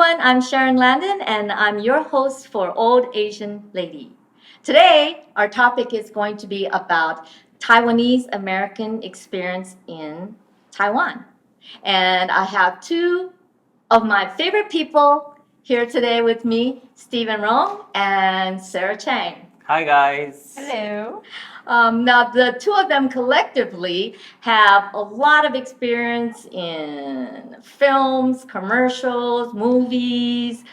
everyone, I'm Sharon Landon and I'm your host for Old Asian Lady. Today, our topic is going to be about Taiwanese American experience in Taiwan. And I have two of my favorite people here today with me, Stephen Rong and Sarah Chang. Hi guys. Hello. Now, the two of them collectively have a lot of experience in films, commercials, movies,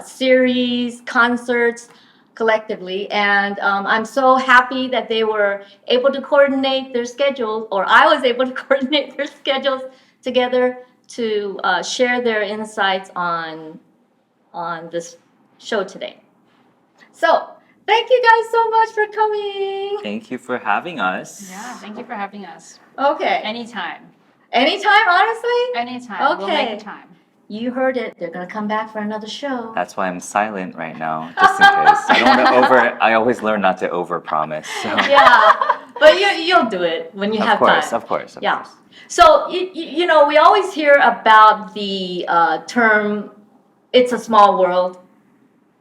series, concerts, collectively. And I'm so happy that they were able to coordinate their schedules, or I was able to coordinate their schedules together to share their insights on this show today. So, thank you guys so much for coming. Thank you for having us. Yeah, thank you for having us. Okay. Anytime. Anytime, honestly? Anytime. Okay. We'll make the time. You heard it. They're going to come back for another show. That's why I'm silent right now, just in case. I don't want to I always learn not to overpromise. So. Yeah, but you'll do it when you have time. Of course. Yeah. So, you know, we always hear about the term, it's a small world.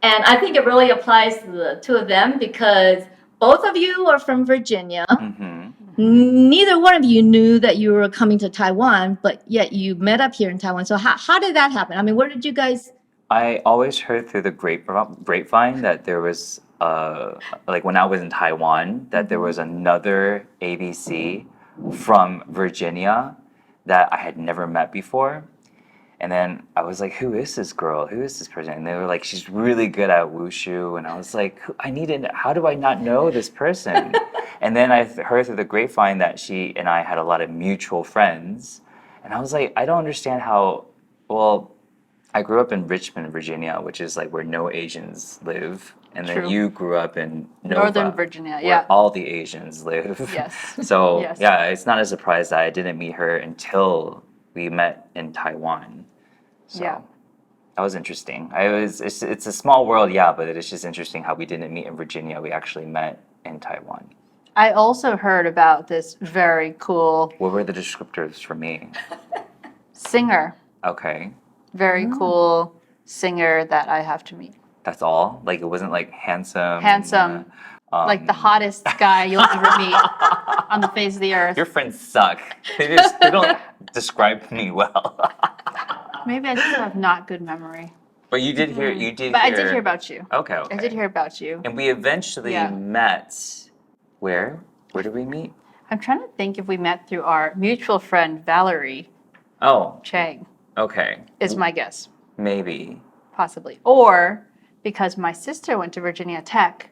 And I think it really applies to the two of them because both of you are from Virginia. Mm-hmm. Neither one of you knew that you were coming to Taiwan, but yet you met up here in Taiwan. So how did that happen? I mean, where did you guys... I always heard through the grapevine that there was, like when I was in Taiwan, that there was another ABC from Virginia that I had never met before. And then I was like, who is this girl? Who is this person? And they were like, she's really good at wushu. And I was like, how do I not know this person? And then I heard through the grapevine that she and I had a lot of mutual friends. And I was like, I don't understand how, well, I grew up in Richmond, Virginia, which is like where no Asians live. And then you grew up in Nova, Northern Virginia, where all the Asians live. Yes. So Yes. yeah, it's not a surprise that I didn't meet her until we met in Taiwan. So Yeah. that was interesting. It's a small world, yeah, but it's just interesting how we didn't meet in Virginia. We actually met in Taiwan. I also heard about this very cool What were the descriptors for me? singer. Okay. Very cool singer that I have to meet. That's all? Like it wasn't like handsome? Like the hottest guy you'll ever meet on the face of the earth. Your friends suck. They don't describe me well. Maybe I just have not good memory. But you did hear But I did hear about you. Okay. I did hear about you. And we eventually met where? Where did we meet? I'm trying to think if we met through our mutual friend Valerie Oh, Chang, okay. is my guess. Maybe. Possibly. Or because my sister went to Virginia Tech,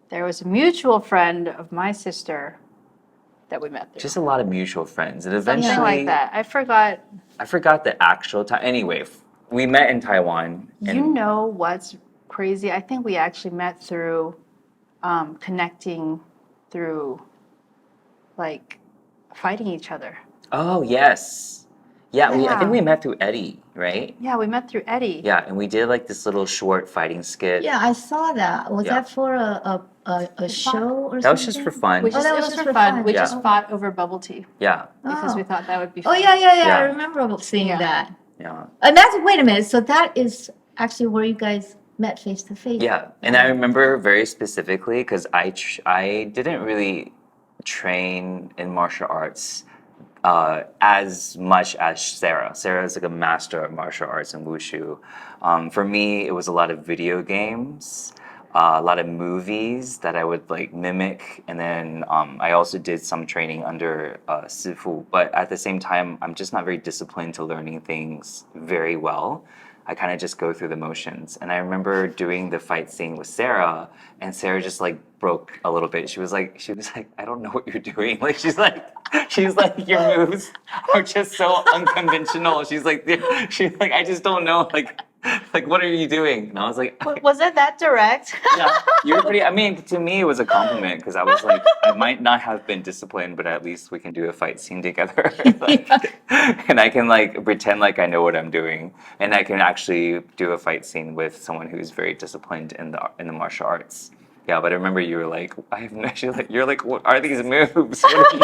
there was a mutual friend of my sister that we met through. Just a lot of mutual friends. And Something eventually like that. I forgot. the actual time. Anyway, we met in Taiwan. And You know what's crazy? I think we actually met through connecting through like fighting each other. Oh, yes. Yeah, I Yeah. think we met through Eddie, right? Yeah, we met through Eddie. Yeah, and we did like this little short fighting skit. Yeah, I saw that. Was Yeah. that for a show or something? That was just for fun. We just, that it was was just for for fun. fun. We Yeah. just fought over bubble tea Yeah, because we Oh. thought that would be Oh, fun. yeah. Yeah. I remember seeing Yeah. that. yeah. And wait a minute. So that is actually where you guys met face to face. Yeah, and I remember very specifically because I didn't really train in martial arts as much as Sarah. Sarah is like a master of martial arts and wushu. For me, it was a lot of video games, a lot of movies that I would like mimic, and then I also did some training under Sifu. But at the same time, I'm just not very disciplined to learning things very well. I kind of just go through the motions. And I remember doing the fight scene with Sarah, and Sarah just like broke a little bit. She was like, I don't know what you're doing. Like she's like, your moves are just so unconventional. She's like, I just don't know. Like, what are you doing? And I was like, Was it that direct? yeah, you were pretty. I mean, to me, it was a compliment because I was like, I might not have been disciplined, but at least we can do a fight scene together. And I can like pretend like I know what I'm doing, and I can actually do a fight scene with someone who's very disciplined in the martial arts. Yeah, but I remember you were like, I have no. You're like, what are these moves? What are you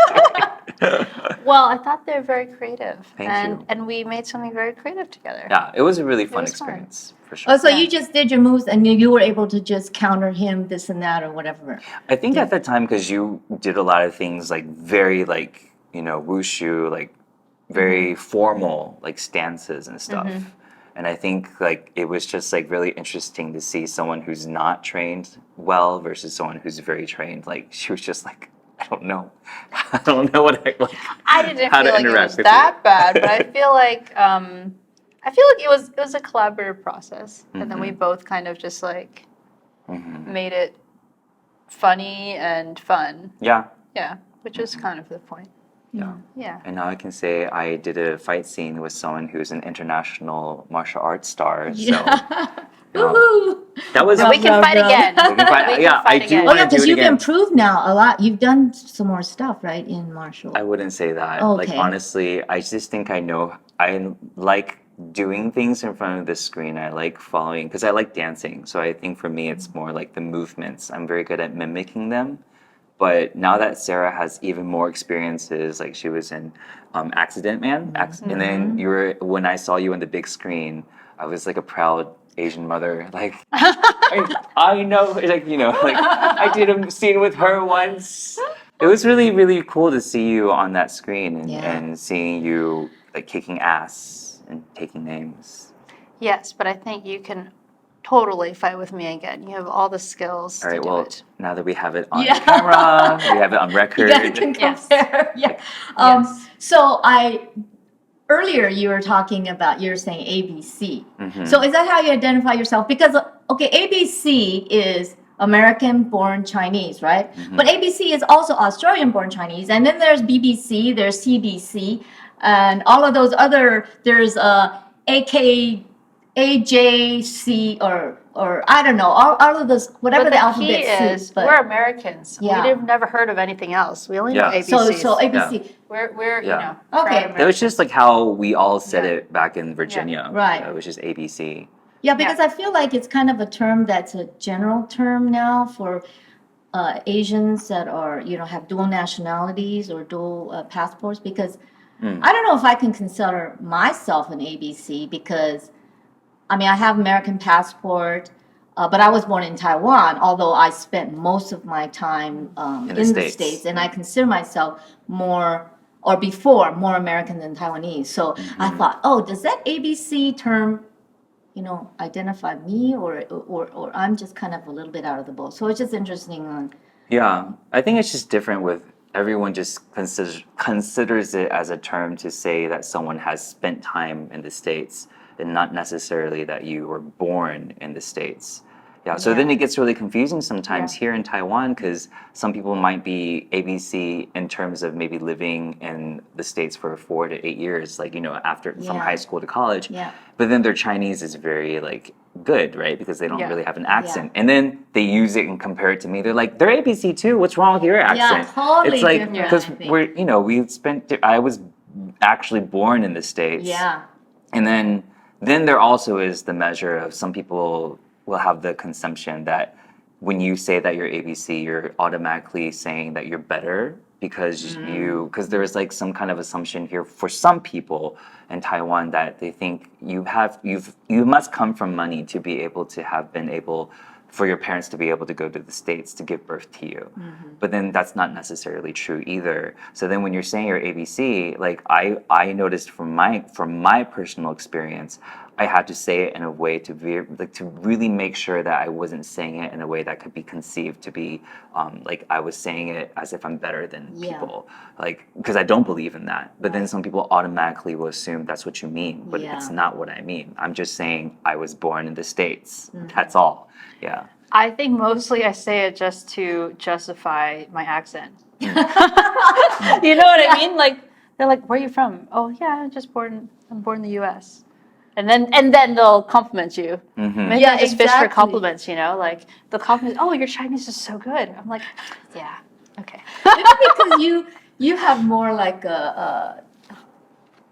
doing? Well, I thought they were very creative. Thank you. And we made something very creative together. Yeah, it was a really fun was fun. experience for sure. Oh, so Yeah. you just did your moves and you were able to just counter him, this and that, or whatever. I think at that time, because you did a lot of things like very like, wushu, like very formal like stances and stuff. And I think like it was just like really interesting to see someone who's not trained well versus someone who's very trained. Like she was just like, I don't know. I don't know what I didn't how feel to like it interact was with that bad, but I feel like it was a collaborative process, and then we both kind of just like made it funny and fun. Yeah. Yeah, which is kind of the point. Yeah. Yeah. And now I can say I did a fight scene with someone who's an international martial arts star. So Woohoo! that was And we can fight again. We can fight- We can yeah, I fight do again. Oh wanna yeah, do because it you've again. improved now a lot. You've done some more stuff, right, in martial. I wouldn't say that. Oh, Like okay. honestly, I just think I like doing things in front of the screen. I like following because I like dancing. So I think for me it's more like the movements. I'm very good at mimicking them. But now that Sarah has even more experiences, like she was in Accident Man, and then when I saw you on the big screen, I was like a proud Asian mother. Like I know, like like I did a scene with her once. It was really really cool to see you on that screen and seeing you like kicking ass and taking names. Yes, but I think you can totally fight with me again. You have all the skills All right, to do well, it. now that we have it on Yeah. camera, we have it on record. You guys can Yes. compare. Yeah. Yes. So earlier you were talking about, you're saying ABC. Mhm. So is that how you identify yourself? Because, okay, ABC is American born Chinese, right? But ABC is also Australian born Chinese. And then there's BBC, there's CBC, and all of those other, there's AK, AJC, or I don't know, all of those, whatever But the the alphabet key suits. is we're Americans. Yeah. We've never heard of anything else. We only know Yeah. ABCs. So ABC. We're Yeah. proud Okay. It was just like how we all said Yeah. it back in Virginia. Right. It was just ABC. Yeah, because I feel like it's kind of a term that's a general term now for Asians that are, have dual nationalities or dual passports. Because I don't know if I can consider myself an ABC because, I mean, I have American passport, but I was born in Taiwan, although I spent most of my time in the States, and I consider myself more American than Taiwanese. So I thought, oh, does that ABC term identify me or I'm just kind of a little bit out of the boat. So it's just interesting on. Yeah, I think it's just different with everyone just considers it as a term to say that someone has spent time in the States and not necessarily that you were born in the States. Yeah, so then it gets really confusing sometimes here in Taiwan because some people might be ABC in terms of maybe living in the States for 4 to 8 years, like, after from high school to college. Yeah. But then their Chinese is very like good, right? Because they don't Yeah. really have an accent. And then they use it and compare it to me. They're like, they're ABC too. What's wrong with your accent? totally It's like, different, because I think. I was actually born in the States. Yeah. And then there also is the measure of some people will have the consumption that when you say that you're ABC, you're automatically saying that you're better because because there is like some kind of assumption here for some people in Taiwan that they think you must come from money to be able to have been able for your parents to be able to go to the States to give birth to you. But then that's not necessarily true either. So then when you're saying you're ABC, like I noticed from my personal experience, I had to say it in a way to really make sure that I wasn't saying it in a way that could be conceived to be like I was saying it as if I'm better than people, like because I don't believe in that. But then some people automatically will assume that's what you mean, but it's not what I mean. I'm just saying I was born in the States. That's all. Yeah. I think mostly I say it just to justify my accent. You know what I mean? Like they're like, "Where are you from?" "Oh yeah, I'm born in the U.S." And then they'll compliment you. Maybe I just fish for compliments, like the compliment. "Oh, your Chinese is so good." I'm like, "Yeah, okay." Maybe because you have more like a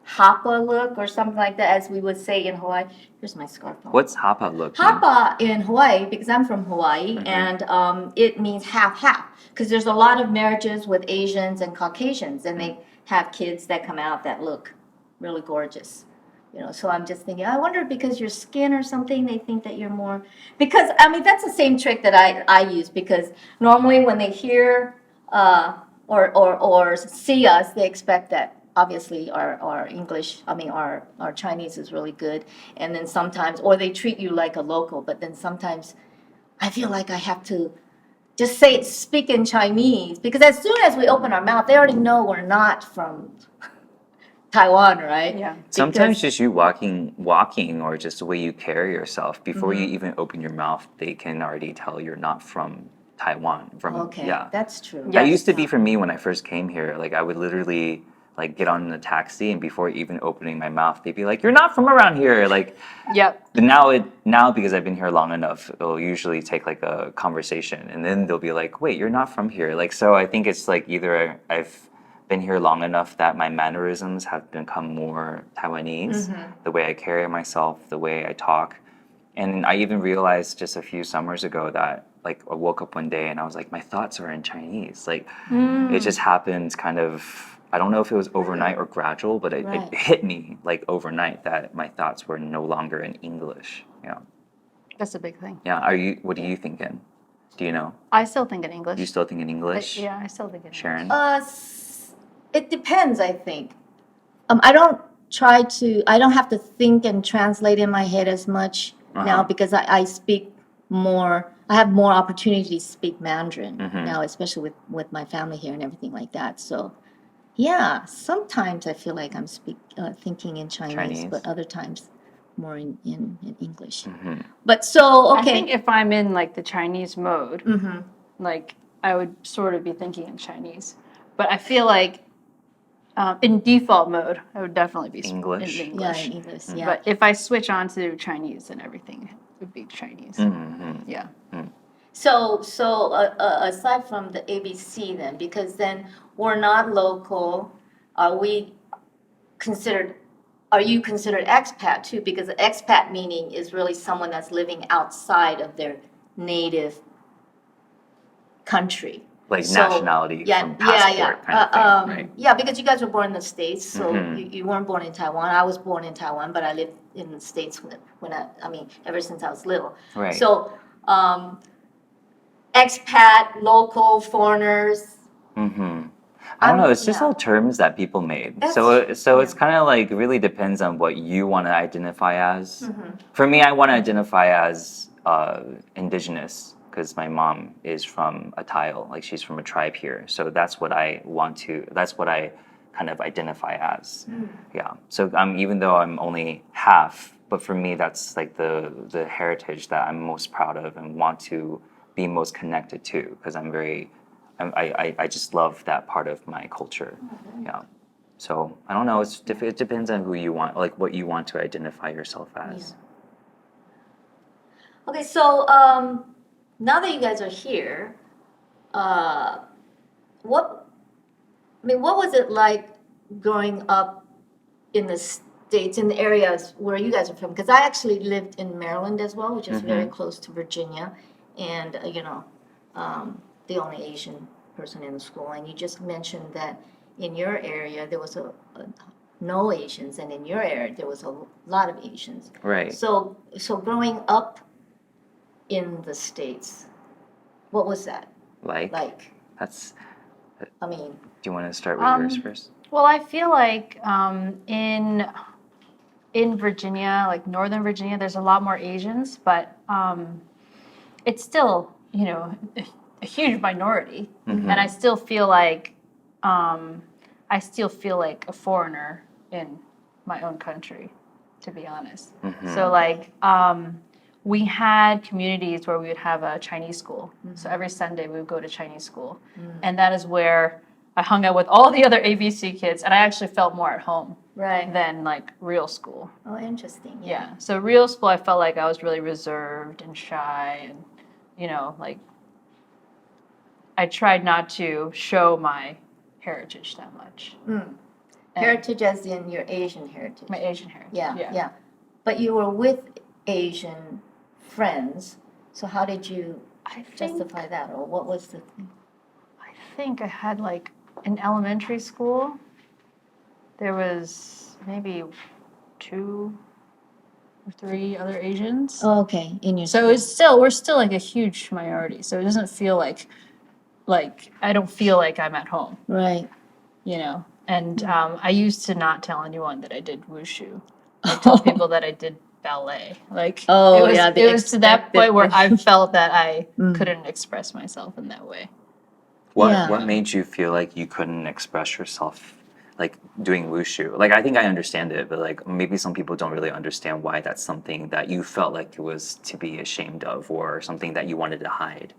Hapa look or something like that, as we would say in Hawaii. Here's my scarf. What's Hapa look? Hapa in Hawaii, because I'm from Hawaii, and it means half-half. Because there's a lot of marriages with Asians and Caucasians, and they have kids that come out that look really gorgeous. You know, so I'm just thinking, I wonder because your skin or something, they think that you're more, because I mean that's the same trick that I use, because normally when they hear or see us, they expect that obviously our English, I mean our Chinese is really good, and then sometimes, or they treat you like a local, but then sometimes I feel like I have to just speak in Chinese, because as soon as we open our mouth, they already know we're not from Taiwan, right? Yeah. Sometimes Because- just you walking, or just the way you carry yourself before you even open your mouth, they can already tell you're not from Taiwan. okay, Yeah, that's true. that Yes. used to be for me when I first came here. Like I would literally like get on the taxi, and before even opening my mouth, they'd be like, "You're not from around here." Like Yep. now because I've been here long enough, it'll usually take like a conversation, and then they'll be like, "Wait, you're not from here." Like so, I think it's like either I've been here long enough that my mannerisms have become more Taiwanese, the way I carry myself, the way I talk. And I even realized just a few summers ago that like I woke up one day and I was like, my thoughts are in Chinese. Like it just happened kind of, I don't know if it was overnight or gradual, but Right. it hit me like overnight that my thoughts were no longer in English. Yeah. That's a big thing. Yeah. What are you thinking? Do you know? I still think in English. You still think in English? Yeah, I still think in Sharon? It depends, I think. I don't have to think and translate in my head as much now, because I speak more, I have more opportunity to speak Mandarin now, especially with my family here and everything like that. So, yeah, sometimes I feel like I'm thinking in Chinese, but other times more in English. But so, I okay. think if I'm in like the Chinese mode, Mhm. like I would sort of be thinking in Chinese. But I feel like in default mode, I would definitely be English? in Yeah, English. in English, yeah. But if I switch on to Chinese, then everything would be Chinese. Yeah. So, aside from the ABC then, because then we're not local, are we considered, are you considered expat too? Because expat meaning is really someone that's living outside of their native country. Like So, nationality from passport kind of thing, right? Yeah, because you guys were born in the States, so you weren't born in Taiwan. I was born in Taiwan, but I lived in the States I mean, ever since I was little. Right. So, expat, local, foreigners. I don't know. It's just yeah. all terms that people made. That's- So it's kind of like really depends on what you want to identify as. For me, I want to identify as indigenous because my mom is from a tile, like she's from a tribe here. So that's what I want to. That's what I kind of identify as. Yeah. So even though I'm only half, but for me, that's like the heritage that I'm most proud of and want to be most connected to because I just love that part of my culture. Yeah. So I don't know. It depends on who you want, like what you want to identify yourself as. Okay, so now that you guys are here, what was it like growing up in the States, in the areas where you guys are from? Because I actually lived in Maryland as well, which is very close to Virginia, and the only Asian person in the school. And you just mentioned that in your area there was no Asians, and in your area there was a lot of Asians. Right. So growing up in the States, what was that like? That's. I mean, Do you want to start with yours first? Well, I feel like in Virginia, like Northern Virginia, there's a lot more Asians, but it's still, a huge minority, and I still feel like a foreigner in my own country, to be honest. So like we had communities where we would have a Chinese school. So every Sunday we would go to Chinese school, and that is where I hung out with all the other ABC kids, and I actually felt more at home right. than like real school. Oh, interesting. Yeah. So real school, I felt like I was really reserved and shy, and like I tried not to show my heritage that much. Heritage as in your Asian heritage. My Asian heritage. Yeah. But you were with Asian friends, so how did you justify that, or what was the thing? I think I had like in elementary school, there was maybe 2 or 3 other Asians. Oh, okay, in your So we're still like a huge minority. So it doesn't feel like I don't feel like I'm at home, right. you know. And I used to not tell anyone that I did wushu. I told people that I did ballet. Like Oh, it was yeah, the it was to that expected point where I thing. felt that I couldn't express myself in that way. Yeah. What made you feel like you couldn't express yourself like doing wushu? Like I think I understand it, but like maybe some people don't really understand why that's something that you felt like it was to be ashamed of or something that you wanted to hide.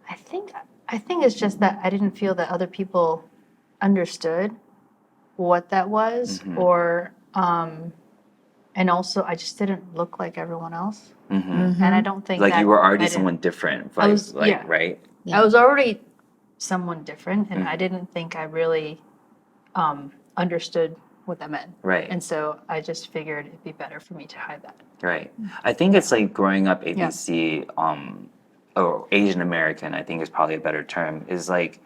I think it's just that I didn't feel that other people understood what that was, or and also I just didn't look like everyone else, and I don't think Like that you were already I didn't- someone different, I was like yeah. right? Yeah. I was already someone different, and I didn't think I really understood what that meant. Right. And so I just figured it'd be better for me to hide that. Right. I think it's like growing up ABC, or Asian American, I think is probably a better term, is like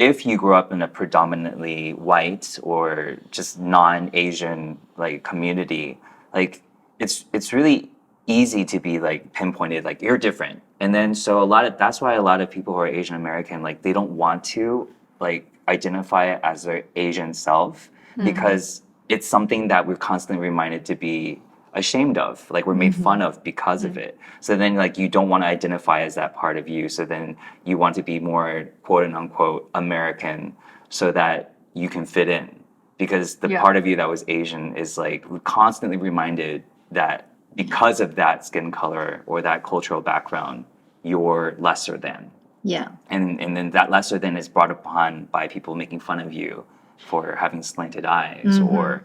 if you grew up in a predominantly white or just non-Asian like community, like it's really easy to be like pinpointed like you're different. And then so that's why a lot of people who are Asian American like they don't want to like identify as their Asian self because it's something that we're constantly reminded to be ashamed of, like we're made fun of because of it. So then like you don't want to identify as that part of you, so then you want to be more quote unquote American so that you can fit in, because the part of you that was Asian is like constantly reminded that because of that skin color or that cultural background you're lesser than. Yeah. And then that lesser than is brought upon by people making fun of you for having slanted eyes or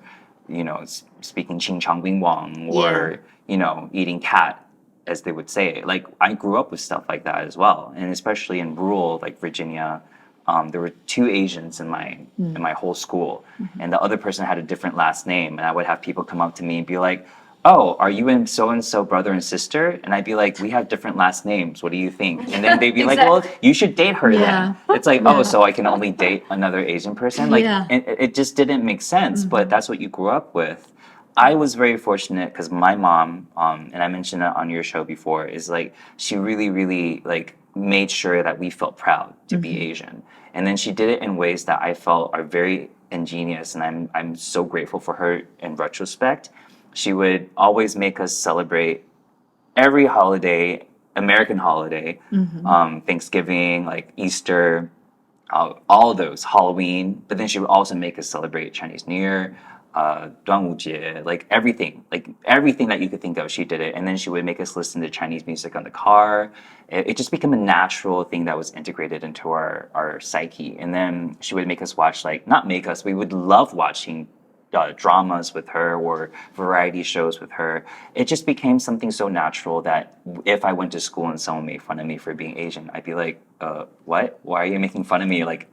speaking Ching Chang Wing Wang or eating cat, as they would say. Like I grew up with stuff like that as well, and especially in rural like Virginia, there were 2 Asians in my whole school, and the other person had a different last name, and I would have people come up to me and be like, "Oh, are you and so brother and sister?" And I'd be like, "We have different last names. What do you think?" And then they'd be like, "Well, you should date her then." It's like, "Oh, so I can only date another Asian person?" Like, it just didn't make sense. But that's what you grew up with. I was very fortunate because my mom, and I mentioned that on your show before, is like she really, really like made sure that we felt proud to be Asian, and then she did it in ways that I felt are very ingenious, and I'm so grateful for her in retrospect. She would always make us celebrate every holiday, American holiday, Thanksgiving, like Easter, all of those, Halloween. But then she would also make us celebrate Chinese New Year, 端午节, like everything that you could think of, she did it. And then she would make us listen to Chinese music on the car. It just became a natural thing that was integrated into our psyche. And then she would make us watch, like, not make us, we would love watching dramas with her or variety shows with her. It just became something so natural that if I went to school and someone made fun of me for being Asian, I'd be like, what? Why are you making fun of me? Like,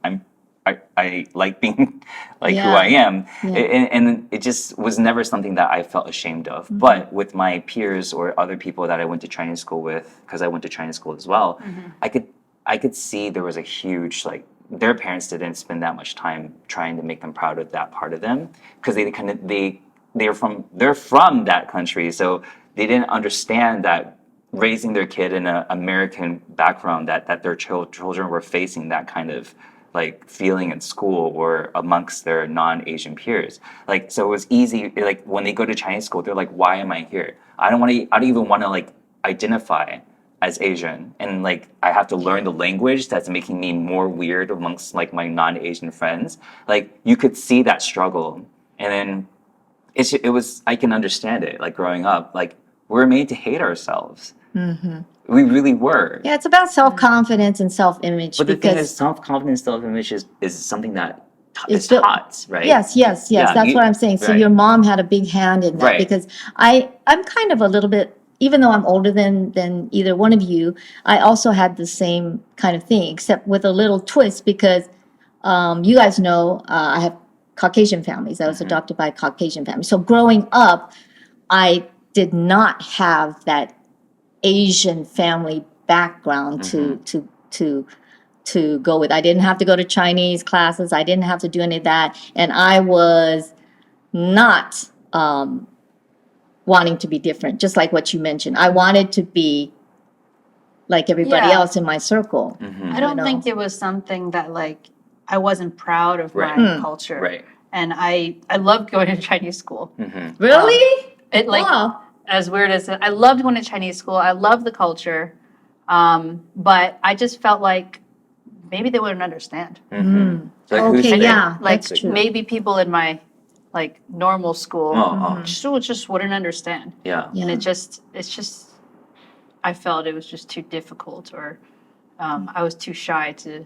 I like being like who I am. And it just was never something that I felt ashamed of. But with my peers or other people that I went to Chinese school with, because I went to Chinese school as well, I could see there was a huge, like, their parents didn't spend that much time trying to make them proud of that part of them, because they're from that country, so they didn't understand that raising their kid in an American background, that their children were facing that kind of like feeling in school or amongst their non-Asian peers. Like, so it was easy, like when they go to Chinese school, they're like, why am I here? I don't even want to like identify as Asian, and like I have to learn the language that's making me more weird amongst like my non-Asian friends. Like you could see that struggle, and then it was, I can understand it. Like growing up, like we're made to hate ourselves. We really were. Yeah, it's about self-confidence and self-image. But the thing because is, self-confidence, self-image is something that it's is taught, right? Yes. Yeah, That's what I'm saying. So right. your mom had a big hand in that, Right. because I'm kind of a little bit, even though I'm older than either one of you, I also had the same kind of thing, except with a little twist, because you guys know I have Caucasian families. I was adopted by a Caucasian family. So growing up, I did not have that Asian family background to to go with. I didn't have to go to Chinese classes. I didn't have to do any of that. And I was not wanting to be different, just like what you mentioned. I wanted to be like everybody Yeah. else in my circle. I don't you know? think it was something that like I wasn't proud of Right. my culture. Right. And I loved going to Chinese school. Really? It like Wow. as weird as it, I loved going to Chinese school. I loved the culture. But I just felt like maybe they wouldn't understand. Like, who Okay, said- yeah, Like that's true. maybe people in my like normal school just wouldn't understand. Yeah. Yeah. And it's just I felt it was just too difficult, or I was too shy to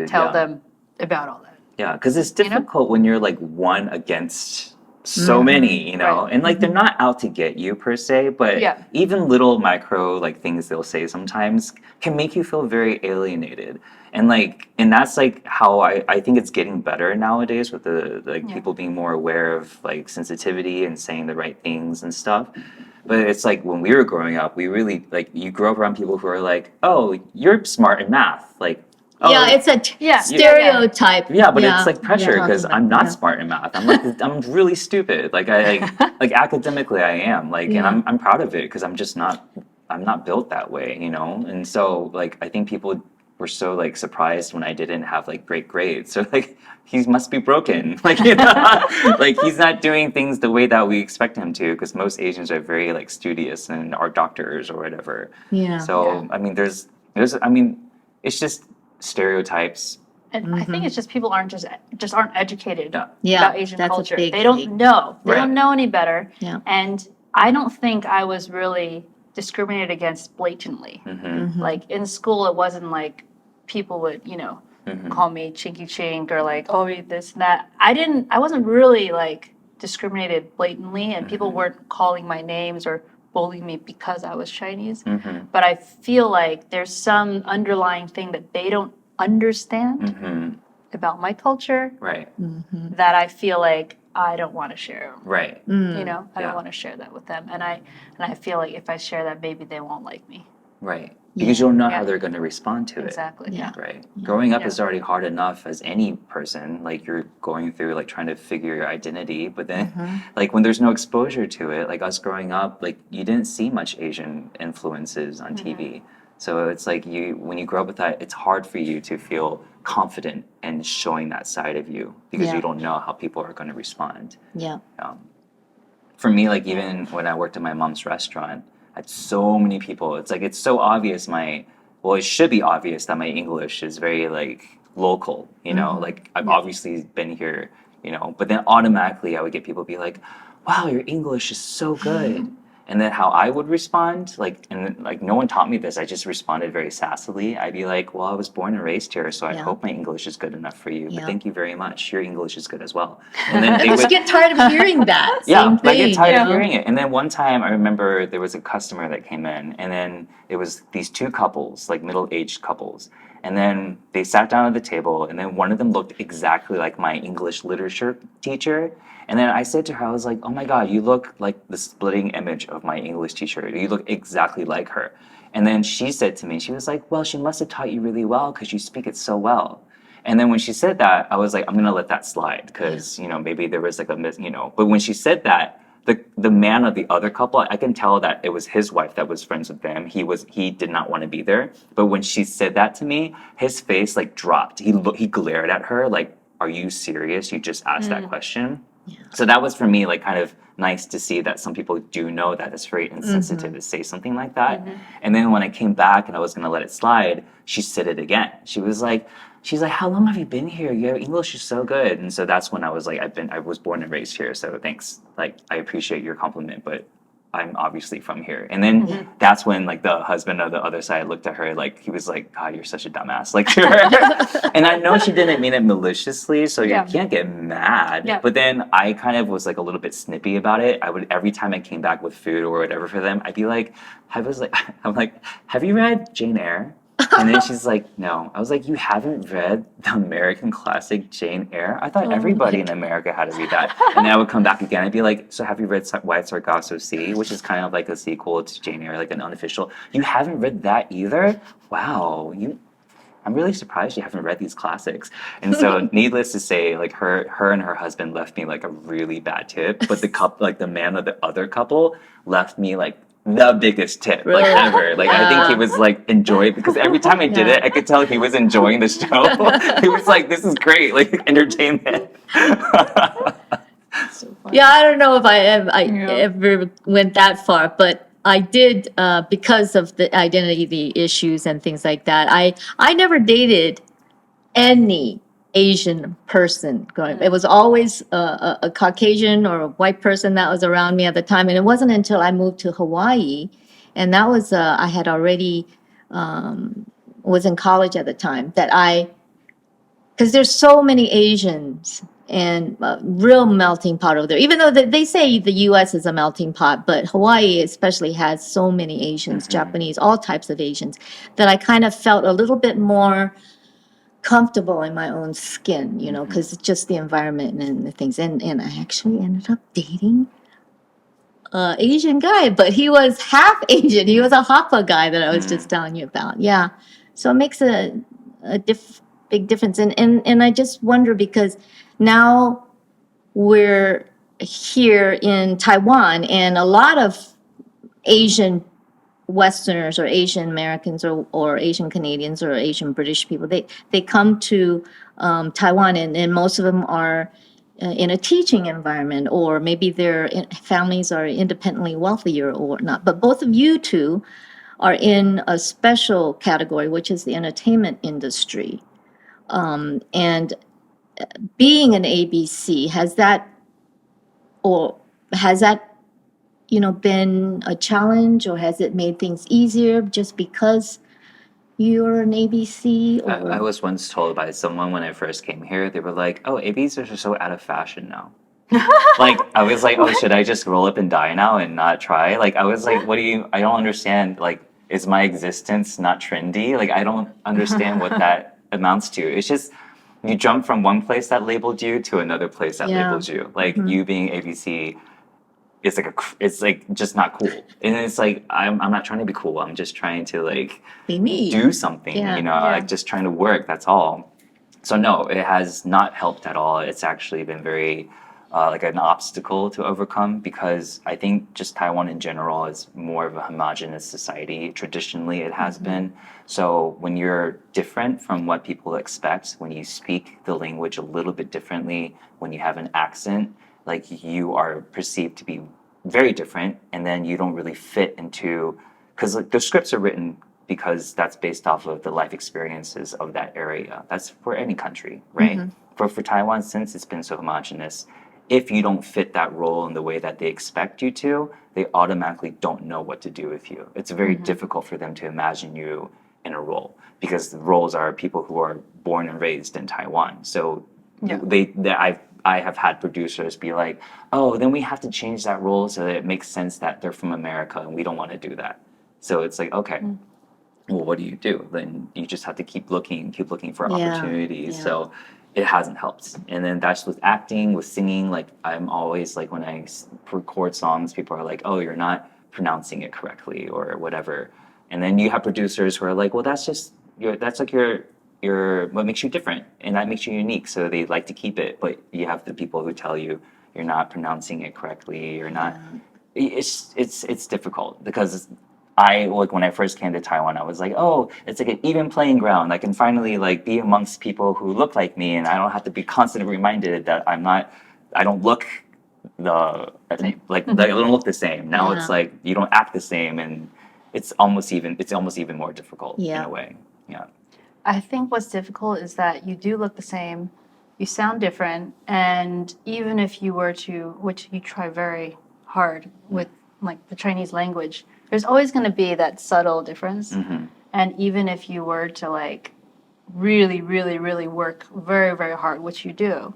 tell them about all that. Yeah, because it's You know? difficult when you're like one against so many, you know, Right. and like they're not out to get you per se, but Yeah. even little micro like things they'll say sometimes can make you feel very alienated. And that's like how I think it's getting better nowadays with the like people being more aware of like sensitivity and saying the right things and stuff. But it's like when we were growing up, we really like you grow up around people who are like, oh, you're smart in math, like. Oh, Yeah, it's a Yeah. stereotype. yeah, but it's like pressure you're because talking I'm about, not smart in math. I'm like I'm really stupid. Like I like academically I am like, and I'm proud of it because I'm not built that way, you know. And so like I think people were so like surprised when I didn't have like great grades. So like he must be broken, like you know, like he's not doing things the way that we expect him to because most Asians are very like studious and are doctors or whatever. Yeah. So I mean, there's I mean, it's just stereotypes. And I think it's just people aren't aren't educated Yeah, about Asian that's a culture. big They don't thing. know. They Right. don't know any better. Yeah. And I don't think I was really discriminated against blatantly. Like in school, it wasn't like people would, you know, call me chinky chink or like, oh, this and that. I wasn't really like discriminated blatantly, and people weren't calling my names or bullying me because I was Chinese. But I feel like there's some underlying thing that they don't understand about my culture Right. that I feel like I don't want to share. Right. You know, I Yeah. don't want to share that with them, and I feel like if I share that, maybe they won't like me. Right. Because you'll know Yeah. how they're going to respond to it. Exactly. Yeah. Yeah. Right. Growing up Yeah. is already hard enough as any person. Like you're going through like trying to figure your identity, but then like when there's no exposure to it, like us growing up, like you didn't see much Asian influences on TV. So it's like when you grow up with that, it's hard for you to feel confident and showing that side of you because Yeah. you don't know how people are going to respond. Yeah. For me, like even when I worked at my mom's restaurant, I had so many people. It's like it's so obvious it should be obvious that my English is very like local, you know, like I've obviously been here, you know, but then automatically I would get people be like, wow, your English is so good. And then how I would respond, like, and like no one taught me this. I just responded very sassily. I'd be like, well, I was born and raised here, so I Yeah. hope my English is good enough for you. But Yeah. thank you very much. Your English is good as well. And then they I would get tired of hearing that. yeah, Same I thing. get tired you of know? hearing it. And then one time I remember there was a customer that came in, and then it was these two couples, like middle-aged couples. And then they sat down at the table, and then one of them looked exactly like my English literature teacher. And then I said to her, I was like, oh my God, you look like the splitting image of my English teacher. You look exactly like her. And then she said to me, she was like, well, she must have taught you really well because you speak it so well. And then when she said that, I was like, I'm gonna let that slide because you know maybe there was like But when she said that, the man of the other couple, I can tell that it was his wife that was friends with them. He did not want to be there. But when she said that to me, his face like dropped. He glared at her like, are you serious? You just asked that question. So that was for me like kind of nice to see that some people do know that it's very insensitive to say something like that. And then when I came back and I was gonna let it slide, she said it again. She's like, how long have you been here? Your English is so good. And so that's when I was like, I was born and raised here, so thanks. Like I appreciate your compliment, but I'm obviously from here. And then that's when like the husband of the other side looked at her like he was like, God, you're such a dumbass, like to her. And I know she didn't mean it maliciously, so you can't get mad. Yeah. But then I kind of was like a little bit snippy about it. I would every time I came back with food or whatever for them, I'd be like, I'm like, have you read Jane Eyre? And then she's like, no. I was like, you haven't read the American classic Jane Eyre? I thought everybody in America had to read that. And then I would come back again. I'd be like, so have you read White Sargasso Sea, which is kind of like a sequel to Jane Eyre, like an unofficial? You haven't read that either? Wow. I'm really surprised you haven't read these classics. And so, needless to say, like her and her husband left me like a really bad tip, but the couple, like the man of the other couple, left me like the biggest tip like Really? ever. Like I think he was like enjoying because every time I did Yeah. it, I could tell he was enjoying the show. He was like, "This is great, like entertainment." So funny. Yeah, I don't know if I Yeah. ever went that far, but I did because of the identity issues and things like that. I never dated any Asian person growing. It was always a Caucasian or a white person that was around me at the time, and it wasn't until I moved to Hawaii, and that was I had already was in college at the time that because there's so many Asians and real melting pot over there. Even though they say the U.S. is a melting pot, but Hawaii especially has so many Asians, Japanese, all types of Asians, that I kind of felt a little bit more comfortable in my own skin, you know, because it's just the environment and the things. And I actually ended up dating an Asian guy, but he was half Asian. He was a Hapa guy that I was just telling you about. Yeah. So it makes a big difference. And I just wonder because now we're here in Taiwan and a lot of Asian Westerners or Asian Americans or Asian Canadians or Asian British people, they come to Taiwan and most of them are in a teaching environment or maybe their families are independently wealthier or not. But both of you two are in a special category, which is the entertainment industry. And being an ABC, has that been a challenge or has it made things easier just because you're an ABC or I was once told by someone when I first came here, they were like, "Oh, ABs are so out of fashion now." Like I was like, "Oh, should I just roll up and die now and not try?" Like I was like, "What do you? I don't understand. Like, is my existence not trendy? Like I don't understand what that amounts to. It's just." You jump from one place that labeled you to another place that Yeah. labels you. Like you being ABC, it's like just not cool. And it's like I'm not trying to be cool. I'm just trying to like be me? do something. Yeah. You know, like just trying to work. That's all. So no, it has not helped at all. It's actually been very like an obstacle to overcome because I think just Taiwan in general is more of a homogenous society. Traditionally, it has been. So when you're different from what people expect, when you speak the language a little bit differently, when you have an accent, like you are perceived to be very different, and then you don't really fit into because like, the scripts are written because that's based off of the life experiences of that area. That's for any country, right? For Taiwan, since it's been so homogenous, if you don't fit that role in the way that they expect you to, they automatically don't know what to do with you. It's very difficult for them to imagine you in a role because the roles are people who are born and raised in Taiwan. So I have had producers be like, "Oh, then we have to change that role so that it makes sense that they're from America and we don't want to do that." So it's like, okay, well, what do you do? Then you just have to keep looking for Yeah, opportunities. yeah. So it hasn't helped. And then that's with acting, with singing. Like I'm always like when I record songs, people are like, "Oh, you're not pronouncing it correctly" or whatever. And then you have producers who are like, "Well, that's just that's like your what makes you different, and that makes you unique." So they like to keep it. But you have the people who tell you you're not pronouncing it correctly. You're not. It's difficult because like when I first came to Taiwan, I was like, oh, it's like an even playing ground. I can finally like be amongst people who look like me, and I don't have to be constantly reminded that I don't look I don't look the same. Now it's Yeah. like you don't act the same, and it's almost even more difficult in Yeah. a way. Yeah. I think what's difficult is that you do look the same, you sound different, and even if you were to, which you try very hard with like the Chinese language, there's always going to be that subtle difference. And even if you were to like really, really, really work very, very hard, which you do,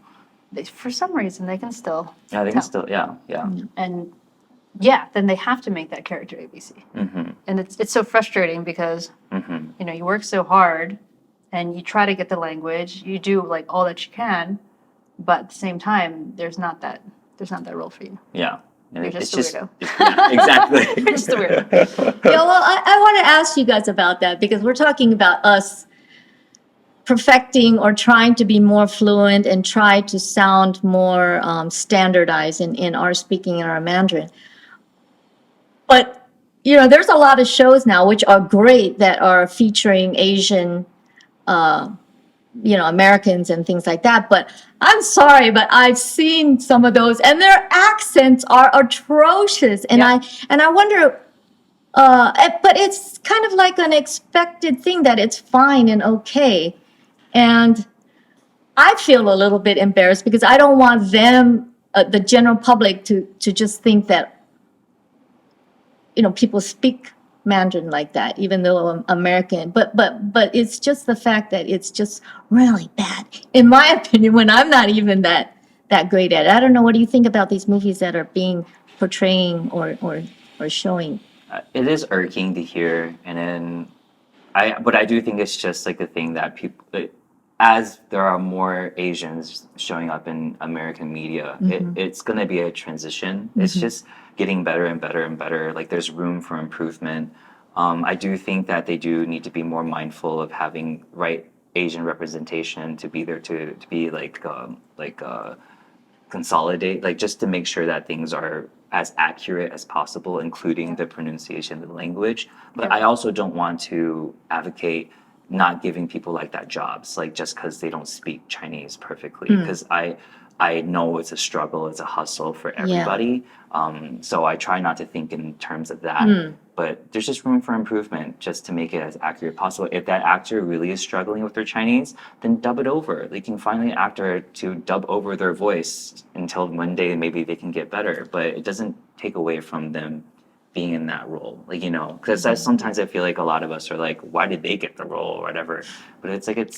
for some reason they can still Yeah, they can tell. still, yeah. And yeah, then they have to make that character ABC. And it's so frustrating because you know you work so hard and you try to get the language, you do like all that you can, but at the same time there's not that role for you. Yeah. And You're just it's a weirdo. yeah, exactly. You're just a weirdo. Yeah, well, I want to ask you guys about that because we're talking about us perfecting or trying to be more fluent and try to sound more standardized in our speaking our Mandarin. But, you know, there's a lot of shows now which are great that are featuring Asian, you know, Americans and things like that. But I'm sorry, but I've seen some of those and their accents are atrocious. And I wonder, but it's kind of like an expected thing that it's fine and okay. And I feel a little bit embarrassed because I don't want them, the general public, to just think that, you know, people speak Mandarin like that, even though I'm American. But it's just the fact that it's just really bad, in my opinion, when I'm not even that great at it. I don't know. What do you think about these movies that are being portraying or showing? It is irking to hear, and then but I do think it's just like the thing that people, as there are more Asians showing up in American media, it's going to be a transition. It's just getting better and better and better. Like there's room for improvement. I do think that they do need to be more mindful of having right Asian representation to be there to be like consolidate, like just to make sure that things are as accurate as possible, including the pronunciation of the language. But I also don't want to advocate not giving people like that jobs, like just because they don't speak Chinese perfectly. Because I know it's a struggle, it's a hustle for everybody. So I try not to think in terms of that. But there's just room for improvement just to make it as accurate as possible. If that actor really is struggling with their Chinese, then dub it over. They can find an actor to dub over their voice until one day maybe they can get better. But it doesn't take away from them being in that role. Like, you know, because sometimes I feel like a lot of us are like, why did they get the role or whatever? But it's like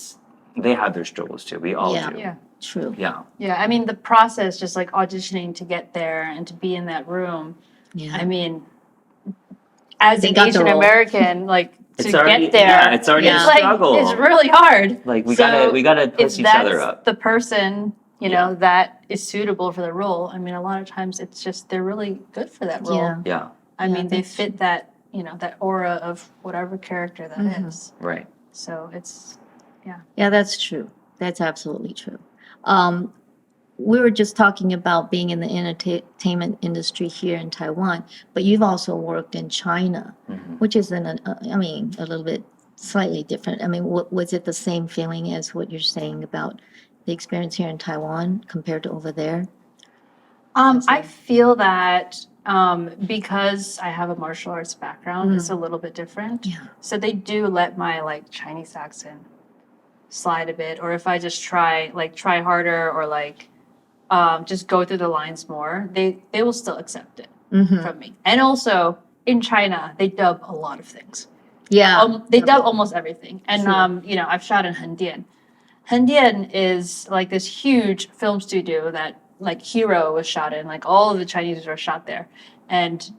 they have their struggles too. We all do. Yeah. True. Yeah. Yeah, I mean, the process, just like auditioning to get there and to be in that room. Yeah. I mean, as They an got the Asian role. American, like to It's already, get there, yeah, it's already a Yeah. like struggle. it's really hard. Like we So gotta push if each other that's up. the person, you know, that is suitable for the role, I mean, a lot of times it's just they're really good for that role. Yeah. Yeah. I Yeah, mean, they that's fit that, you know, that aura of whatever character that is. Right. So it's, Yeah, that's true. That's absolutely true. We were just talking about being in the entertainment industry here in Taiwan, but you've also worked in China, which is I mean, a little bit slightly different. I mean, was it the same feeling as what you're saying about the experience here in Taiwan compared to over there? I feel that because I have a martial arts background, it's a little bit different. Yeah. So they do let my like Chinese accent slide a bit, or if I just try harder, or like just go through the lines more, they will still accept it from me. And also in China, they dub a lot of things. Yeah. They dub almost everything. And True. you know, I've shot in Hendian. Hendian is like this huge film studio that like Hero was shot in, like all of the Chinese were shot there. And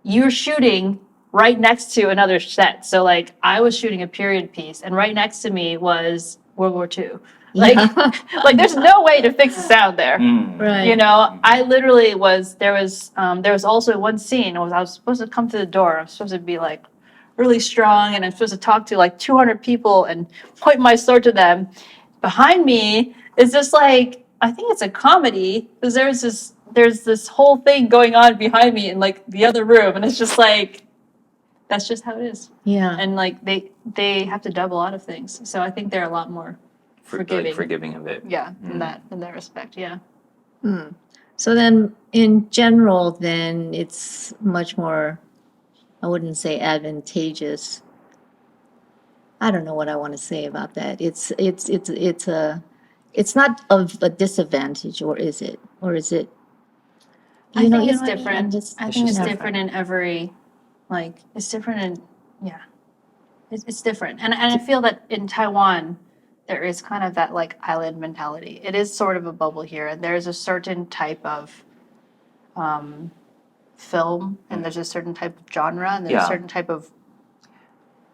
you're shooting right next to another set. So like I was shooting a period piece and right next to me was World War II. Like like there's no way to fix the sound there. Right. You know, I literally there was also one scene I was supposed to come to the door. I'm supposed to be like really strong and I'm supposed to talk to like 200 people and point my sword to them. Behind me is just like, I think it's a comedy because there's this whole thing going on behind me in like the other room, and it's just like that's just how it is. Yeah. And like they have to dub a lot of things, so I think they're a lot more forgiving. Like forgiving of it. Yeah, in that respect, yeah. So then, in general, then it's much more, I wouldn't say advantageous. I don't know what I want to say about that. It's not of a disadvantage, or is it? Or is it? I think it's what I mean? different. Just- I think it's just different in every, like, it's different in, yeah. It's different. And I feel that in Taiwan, there is kind of that, like, island mentality. It is sort of a bubble here, and there's a certain type of film, and there's a certain type of genre, and there's a Yeah. cerin type of.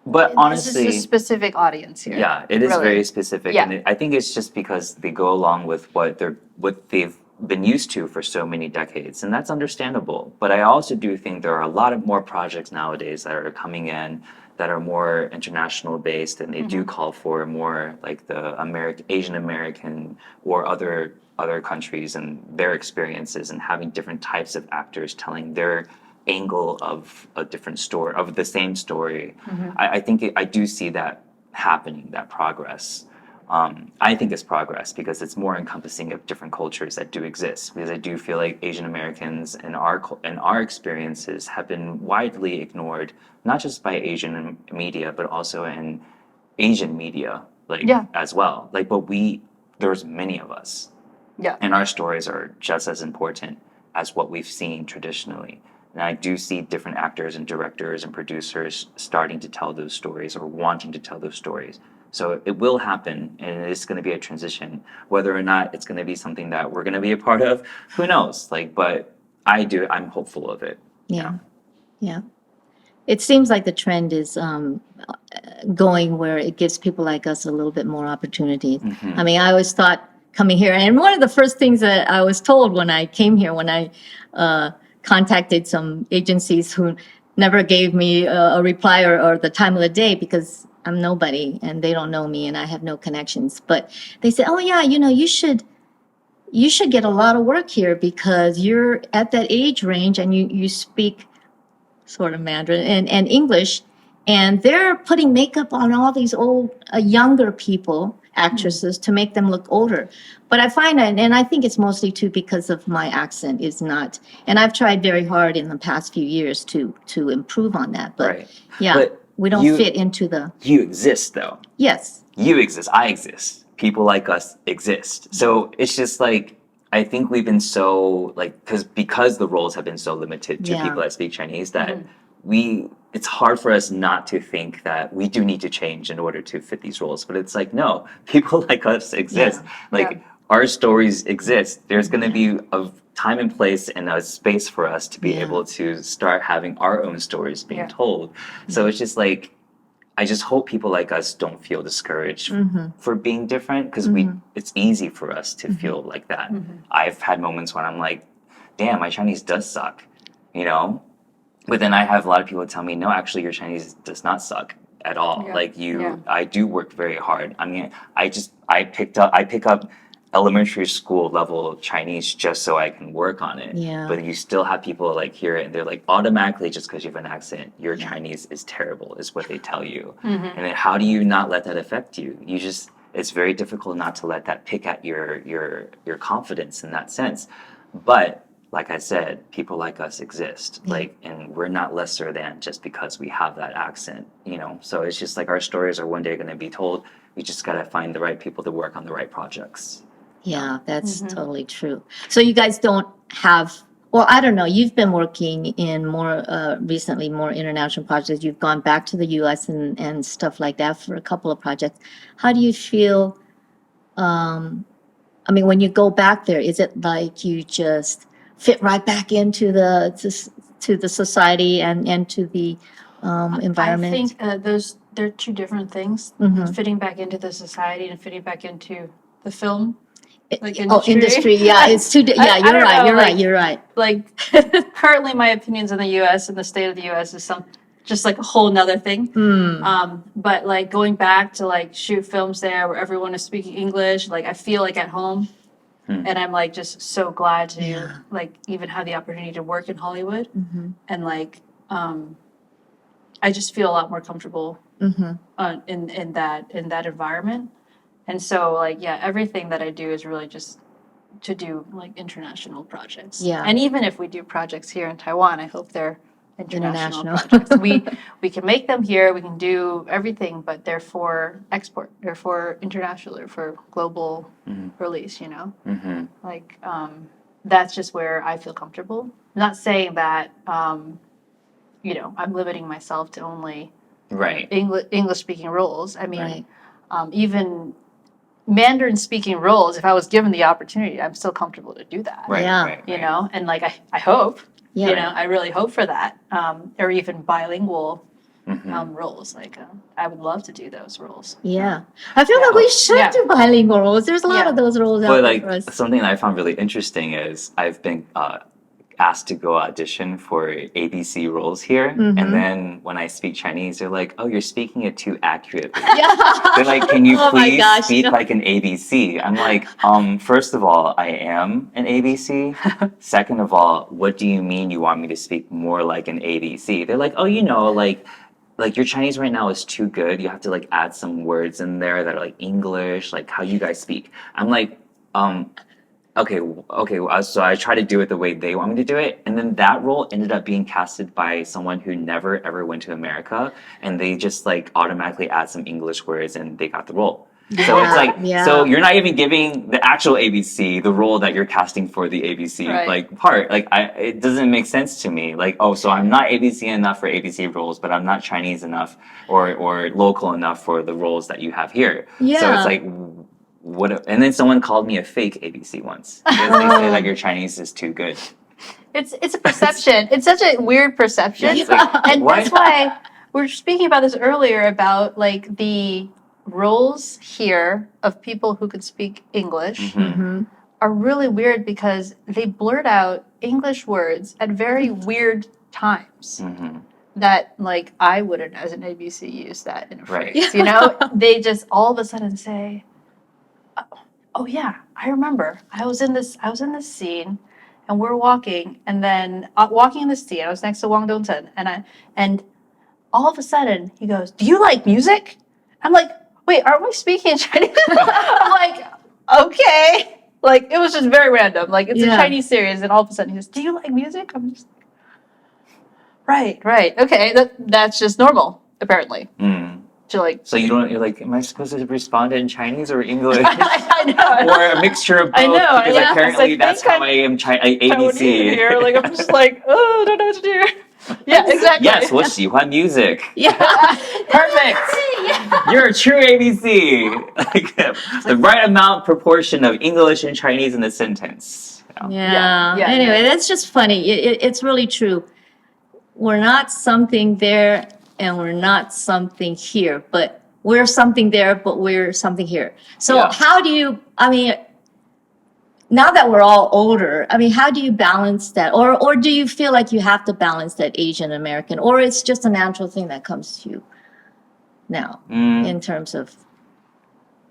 But This honestly, is a specific audience here. yeah, it is really. very specific, Yeah. and I think it's just because they go along with what they've been used to for so many decades, and that's understandable. But I also do think there are a lot of more projects nowadays that are coming in that are more international based, and they do call for more like the Asian American or other countries and their experiences, and having different types of actors telling their angle of a different story of the same story. I think I do see that happening, that progress. I think it's progress because it's more encompassing of different cultures that do exist. Because I do feel like Asian Americans and our experiences have been widely ignored, not just by Asian media, but also in Asian media, like as well. Like, but there's many of us, and our stories are just as important as what we've seen traditionally. And I do see different actors and directors and producers starting to tell those stories or wanting to tell those stories. So it will happen, and it's going to be a transition. Whether or not it's going to be something that we're going to be a part of, who knows? Like, but I'm hopeful of it. Yeah. It seems like the trend is going where it gives people like us a little bit more opportunity. I mean, I always thought coming here, and one of the first things that I was told when I came here, when I contacted some agencies who never gave me a reply or the time of the day because I'm nobody and they don't know me and I have no connections. But they said, "Oh yeah, you should get a lot of work here because you're at that age range and you speak sort of Mandarin and English, and they're putting makeup on all these old younger people, actresses, to make them look older." But I find that, and I think it's mostly too because of my accent is not, and I've tried very hard in the past few years to improve on that. But Right. yeah, But we don't fit into the. You exist though. Yes. You exist. I exist. People like us exist. So it's just like I think we've been so like because the roles have been so limited to people that speak Chinese that it's hard for us not to think that we do need to change in order to fit these roles. But it's like no, people like us exist. Like our stories exist. There's going to be a time and place and a space for us to be able to start having our own stories being told. So it's just like I just hope people like us don't feel discouraged for being different because it's easy for us to feel like that. I've had moments when I'm like, damn, my Chinese does suck, But then I have a lot of people tell me, no, actually your Chinese does not suck at all. Like I do work very hard. I mean, I pick up elementary school level Chinese just so I can work on it. Yeah. But you still have people like hear it and they're like automatically just because you have an accent, your Chinese is terrible is what they tell you. And then how do you not let that affect you? It's very difficult not to let that pick at your confidence in that sense. But like I said, people like us exist, and we're not lesser than just because we have that accent, So it's just like our stories are one day going to be told. We just got to find the right people to work on the right projects. Yeah, that's totally true. So you guys don't have, well, I don't know, you've been working in more, recently, more international projects. You've gone back to the US and stuff like that for a couple of projects. How do you feel, I mean, when you go back there, is it like you just fit right back into to the society and to the environment? I think they're two different things. Fitting back into the society and fitting back into the film. Like industry. Yeah, it's too. Yeah, you're right. Like currently, my opinions on the U.S. and the state of the U.S. is just like a whole nother thing. But like going back to like shoot films there where everyone is speaking English, like I feel like at home, and I'm like just so glad to like even have the opportunity to work in Hollywood, and like I just feel a lot more comfortable in that environment. And so, like, everything that I do is really just to do, like, international projects. Yeah. And even if we do projects here in Taiwan, I hope they're international projects. We can make them here, we can do everything, but they're for export. They're for international or for global release, Like, that's just where I feel comfortable. I'm not saying that, I'm limiting myself to only English-speaking roles. I mean, even Mandarin speaking roles, if I was given the opportunity, I'm still comfortable to do that. And like I hope, I really hope for that. Or even bilingual roles. Like I would love to do those roles. Yeah. I feel like we should do bilingual roles. There's a lot of those roles out But there like for us. something that I found really interesting is I've been asked to go audition for ABC roles here, and then when I speak Chinese, they're like, "Oh, you're speaking it too accurately." They're like, "Can you Oh my please gosh, speak no. like an ABC?" I'm like, first of all, I am an ABC. Second of all, what do you mean you want me to speak more like an ABC? They're like, "Oh, like your Chinese right now is too good. You have to like add some words in there that are like English, like how you guys speak." I'm like, okay, okay. So I try to do it the way they want me to do it, and then that role ended up being casted by someone who never ever went to America, and they just like automatically add some English words, and they got the role. So it's like, Yeah. so you're not even giving the actual ABC the role that you're casting for the ABC Right. like part. Like it doesn't make sense to me. Like, oh, so I'm not ABC enough for ABC roles, but I'm not Chinese enough or local enough for the roles that you have here. So Yeah. it's like, what? And then someone called me a fake ABC once because they say that your Chinese is too good. It's a perception. It's such a weird perception. Yeah, it's like, And what? that's why we were speaking about this earlier about like the roles here of people who could speak English Mhm. are really weird because they blurt out English words at very weird times Mhm. that like I wouldn't as an ABC use that in a Right. phrase. You know, they just all of a sudden say, "Oh yeah, I remember. I was in this scene and we're walking and then walking in the scene. I was next to Wang Dongten and all of a sudden he goes, "Do you like music?" I'm like, "Wait, aren't we speaking in Chinese?" I'm like, "Okay." Like it was just very random. Like it's a Yeah. Chinese series and all of a sudden he goes, "Do you like music?" I'm just right. Okay, that's just normal apparently. Mm. To like So you're like, am I supposed to respond in Chinese or English? I know. Or a mixture of both? I know, Because yeah. apparently It's like, that's how I am Taiwanese ABC. here. Like I'm just like, oh, I don't know what to do. Yeah, exactly. Yes, 我喜欢 music. Yeah. Perfect. You're a true ABC. Like the right amount proportion of English and Chinese in the sentence. Yeah. Yeah, Anyway, yeah. that's just funny. It's really true. We're not something there and we're not something here, but we're something there, but we're something here. So Yeah. how do you, I mean, now that we're all older, I mean, how do you balance that? Or do you feel like you have to balance that Asian American, or it's just a natural thing that comes to you now in terms of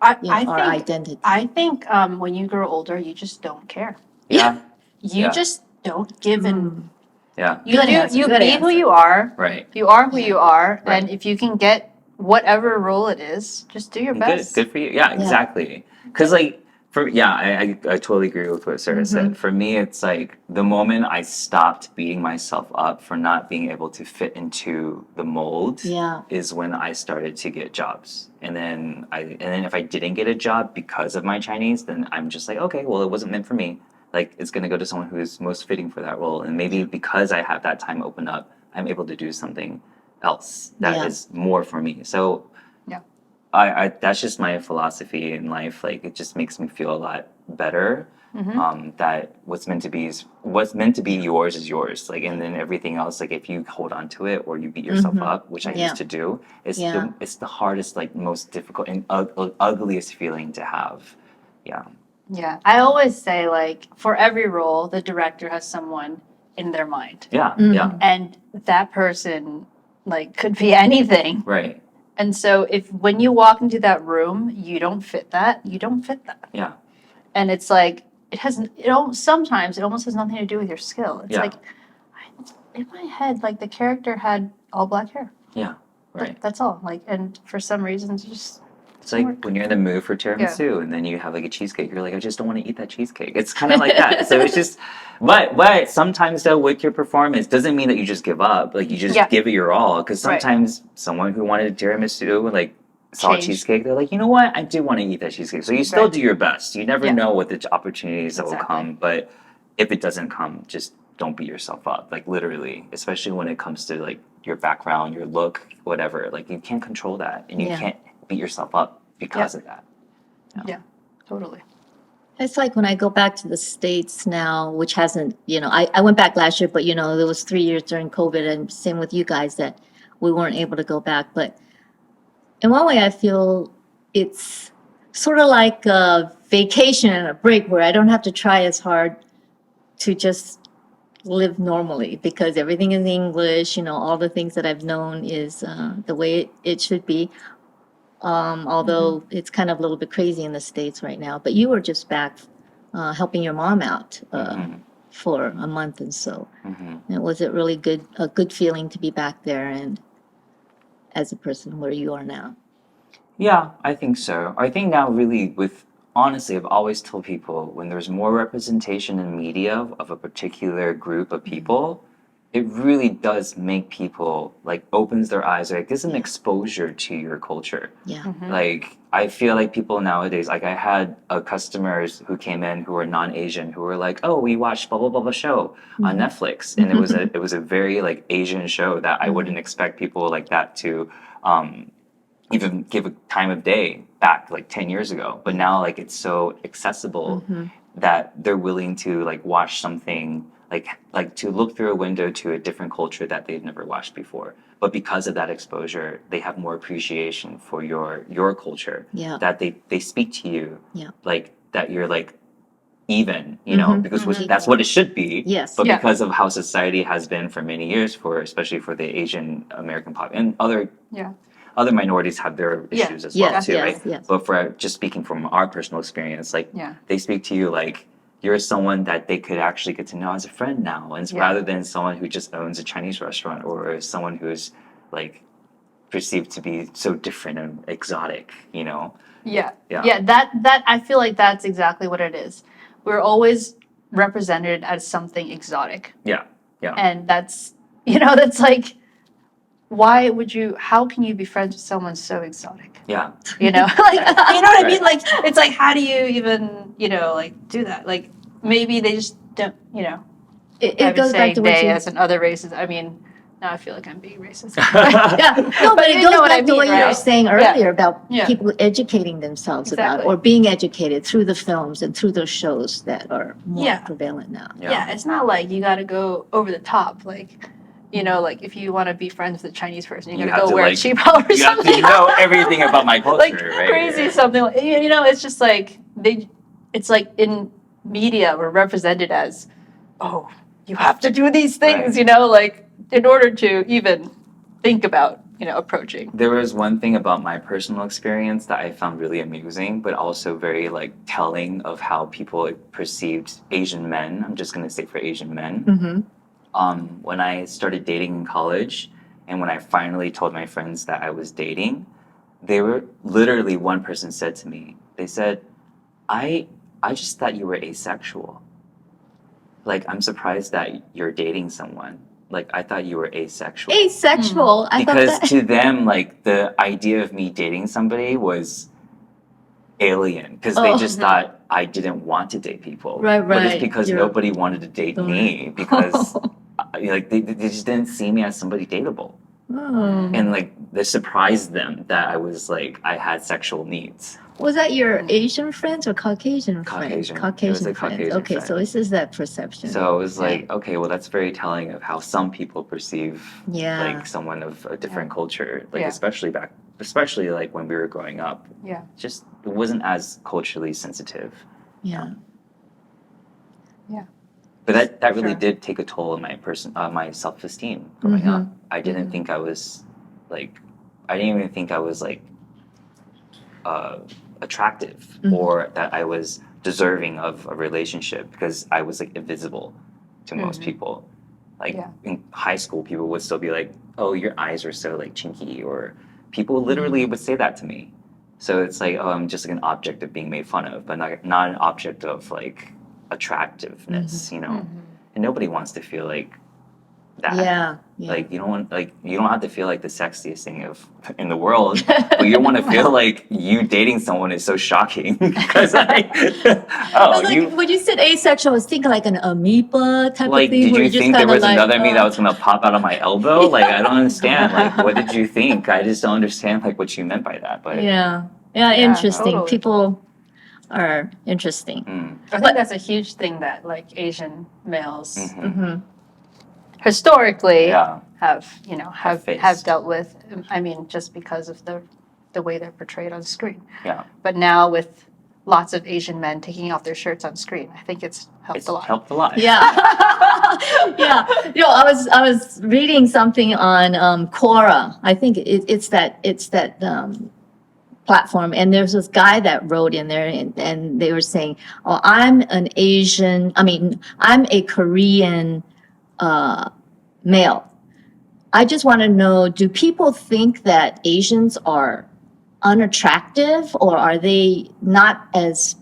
I our think identity? I think when you grow older, you just don't care. Yeah. You Yeah. just don't give an. Yeah. You Good do. answer, You good be who answer. you are. Right. You are who you are, Right. and if you can get whatever role it is, just do your best. Good for you. Yeah, exactly. Because like I totally agree with what Sarah said. For me, it's like the moment I stopped beating myself up for not being able to fit into the mold Yeah. is when I started to get jobs. And then if I didn't get a job because of my Chinese, then I'm just like, okay, well, it wasn't meant for me. Like it's gonna go to someone who is most fitting for that role. And maybe because I have that time open up, I'm able to do something else that is more for me. So Yeah. I that's just my philosophy in life. Like it just makes me feel a lot better. That what's meant to be yours is yours. Like and then everything else, like if you hold on to it or you beat yourself up, which I used to do, it's the hardest, like most difficult and ugliest feeling to have. Yeah. Yeah, I always say like for every role, the director has someone in their mind, Yeah. Yeah. and that person like could be anything. Right. And so if when you walk into that room, you don't fit that, you don't fit that. Yeah. And it's like sometimes it almost has nothing to do with your skill. It's like in my head, like the character had all black hair. Yeah. Right. That's all. Like, and for some reasons, It's like when you're in the mood for tiramisu and then you have like a cheesecake, you're like, I just don't want to eat that cheesecake. It's kind of like that. So it's just, but sometimes though with your performance doesn't mean that you just give up. Like you just give it your all. Because sometimes someone who wanted a tiramisu and like saw a cheesecake, they're like, you know what? I do want to eat that cheesecake. So you still do your best. You never know what the opportunities that will come. But if it doesn't come, just don't beat yourself up. Like literally, especially when it comes to like your background, your look, whatever. Like you can't control that and you can't beat yourself up because of that. yeah, totally. It's like when I go back to the States now, which hasn't, I went back last year, but, there was 3 years during COVID, and same with you guys that we weren't able to go back. But in one way, I feel it's sort of like a vacation and a break where I don't have to try as hard to just live normally because everything is English. All the things that I've known is the way it should be. Although it's kind of a little bit crazy in the States right now. But you were just back helping your mom out for a month and so. And was it really a good feeling to be back there and as a person where you are now? Yeah, I think so. I think now really with honestly, I've always told people when there's more representation in media of a particular group of people, it really does make people like opens their eyes, like gives them exposure to your culture. Yeah. Like I feel like people nowadays, like I had customers who came in who were non-Asian who were like, "Oh, we watched blah blah blah blah show on Netflix," and it was a very like Asian show that I wouldn't expect people like that to even give a time of day back like 10 years ago. But now like it's so accessible that they're willing to like watch something like to look through a window to a different culture that they've never watched before. But because of that exposure, they have more appreciation for your culture. Yeah. That they speak to you Yeah. like that you're like even, because that's what it should be. Yes. But Yeah. because of how society has been for many years, for especially for the Asian American pop and other minorities have their Yeah. issues as well Yes, too, yes, right? yes. But for just speaking from our personal experience, like Yeah. they speak to you like you're someone that they could actually get to know as a friend now, and Yeah. rather than someone who just owns a Chinese restaurant or someone who's like perceived to be so different and exotic, Yeah. Yeah. Yeah, that I feel like that's exactly what it is. We're always represented as something exotic. Yeah, yeah. And that's that's like why would you how can you be friends with someone so exotic? Yeah. Like you know what I mean? Right. Like it's like how do you even, like do that? Like maybe they just don't, It I've been goes back saying to what they you. as in other races. I mean, now I feel like I'm being racist. Yeah, no, but it you goes know what back I to what mean, you were right? saying Yeah. earlier about Yeah. people educating themselves about Exactly. or being educated through the films and through those shows that are more Yeah. prevalent now. Yeah, it's not like you got to go over the top. Like, like if you want to be friends with a Chinese person, you got to have go to, wear a like, cheapao or You have something. to know everything about my culture, like right? crazy something. It's just like it's like in media we're represented as, oh, you have to do these things, Right. like in order to even think about, approaching. There was one thing about my personal experience that I found really amusing, but also very like telling of how people perceived Asian men. I'm just gonna say for Asian men. When I started dating in college, and when I finally told my friends that I was dating, they were literally one person said to me, they said, I just thought you were asexual. Like I'm surprised that you're dating someone. Like I thought you were asexual. Asexual. I thought Because that. to them, like the idea of me dating somebody was alien because they Oh. just thought I didn't want to date people. Right, But it's right. because You're- nobody wanted to date me because like they just didn't see me as somebody dateable. Oh. And like they surprised them that I was like I had sexual needs. Was that your Asian friends or Caucasian friends? Caucasian. It was a Caucasian friends. Caucasian Okay, so friend. this is that perception. So it was like, okay, well that's very telling of how some people perceive Yeah. like someone of a different culture. Like Yeah. especially like when we were growing up. Yeah. Just it wasn't as culturally sensitive. Yeah. Yeah. But that really Sure. did take a toll on my self-esteem growing up. I didn't think I was like I didn't even think I was like attractive or that I was deserving of a relationship because I was like invisible to most people. Like Yeah. in high school, people would still be like, "Oh, your eyes are so like chinky," or people literally would say that to me. So it's like, "Oh, I'm just like an object of being made fun of, but not an object of like attractiveness," And nobody wants to feel like that. Yeah. Like you don't have to feel like the sexiest thing in the world, but you don't want to feel like you dating someone is so shocking because like when you said asexual, I was thinking like an amoeba type like of thing. did where you just think there kinda was like, another me that was gonna pop out of my elbow? Like I don't understand. Like what did you think? I just don't understand like what you meant by that. But Yeah, interesting. totally. People are interesting. I think that's a huge thing that like Asian males Mm-hmm. historically yeah, have faced. have dealt with. I mean, just because of the way they're portrayed on screen. yeah, But now with lots of Asian men taking off their shirts on screen. I think it's helped It's a lot. helped a lot. Yeah. Yeah. I was reading something on Quora. I think it's that platform, and there's this guy that wrote in there, and they were saying, "Oh, I'm a Korean male. I just want to know, do people think that Asians are unattractive, or are they not as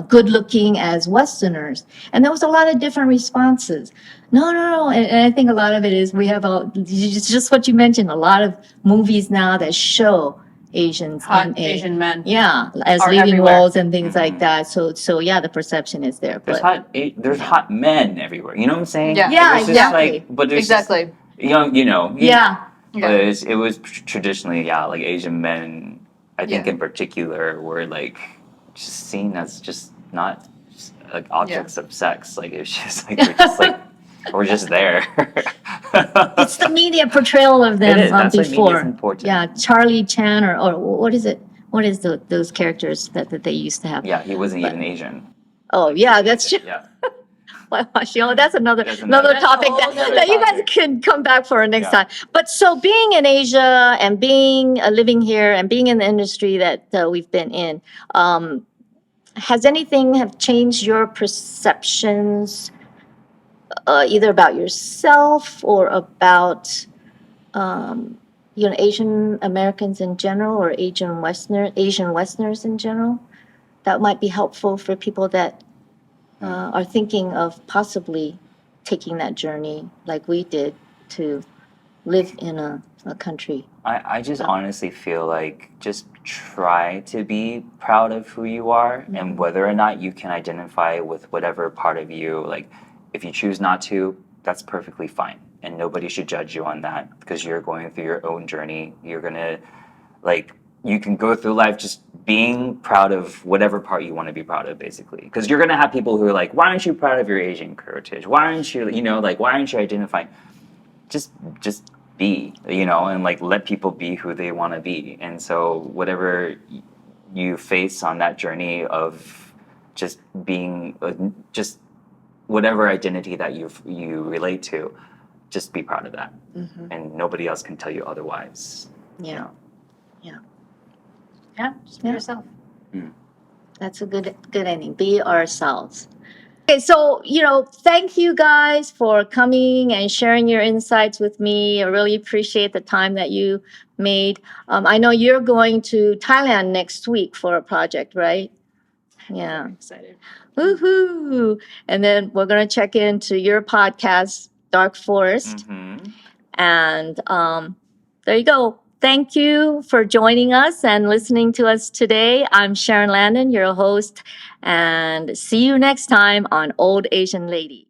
good looking as Westerners?" And there was a lot of different responses. No. And I think a lot of it is it's just what you mentioned, a lot of movies now that show Asians Hot Asian men. as are leading everywhere. roles and things like that. So yeah, the perception is there. There's But there's hot men everywhere. You know what I'm saying? Yeah. Yeah, It's just exactly. but there's Exactly. yeah, But it was traditionally, like Asian men, I think Yeah. in particular, were like just seen as just not just, like objects of sex. Like it's just like we're just like we're just there. it's the media portrayal of them It is. That's why before. media's important. Yeah, Charlie Chan or what is it? What is those characters that they used to have? Yeah, he wasn't even Asian. Oh yeah, that's true. Yeah. That's another That's another another- topic that's a whole nother that you guys topic. can come back for next Yeah. time. But so being in Asia and being living here and being in the industry that we've been in, has anything have changed your perceptions, either about yourself or about Asian Americans in general, or Asian Westerners in general? That might be helpful for people that are thinking of possibly taking that journey like we did to live in a country. I just honestly feel like just try to be proud of who you are, and whether or not you can identify with whatever part of you, like if you choose not to, that's perfectly fine. And nobody should judge you on that because you're going through your own journey. You're gonna, you can go through life just being proud of whatever part you want to be proud of, basically. Because you're gonna have people who are like, why aren't you proud of your Asian heritage? Why aren't you, why aren't you identifying? Just be, and let people be who they want to be. And so whatever you face on that journey of just being, just whatever identity that you relate to, just be proud of that. And nobody else can tell you otherwise. Yeah. Yeah, just be Yeah. yourself. That's a good ending. Be ourselves. Okay, so thank you guys for coming and sharing your insights with me. I really appreciate the time that you made. I know you're going to Thailand next week for a project, right? Yeah. I'm excited. Woohoo! And then we're gonna check into your podcast, Dark Forest. And there you go. Thank you for joining us and listening to us today. I'm Sharon Landon, your host, and see you next time on Old Asian Lady.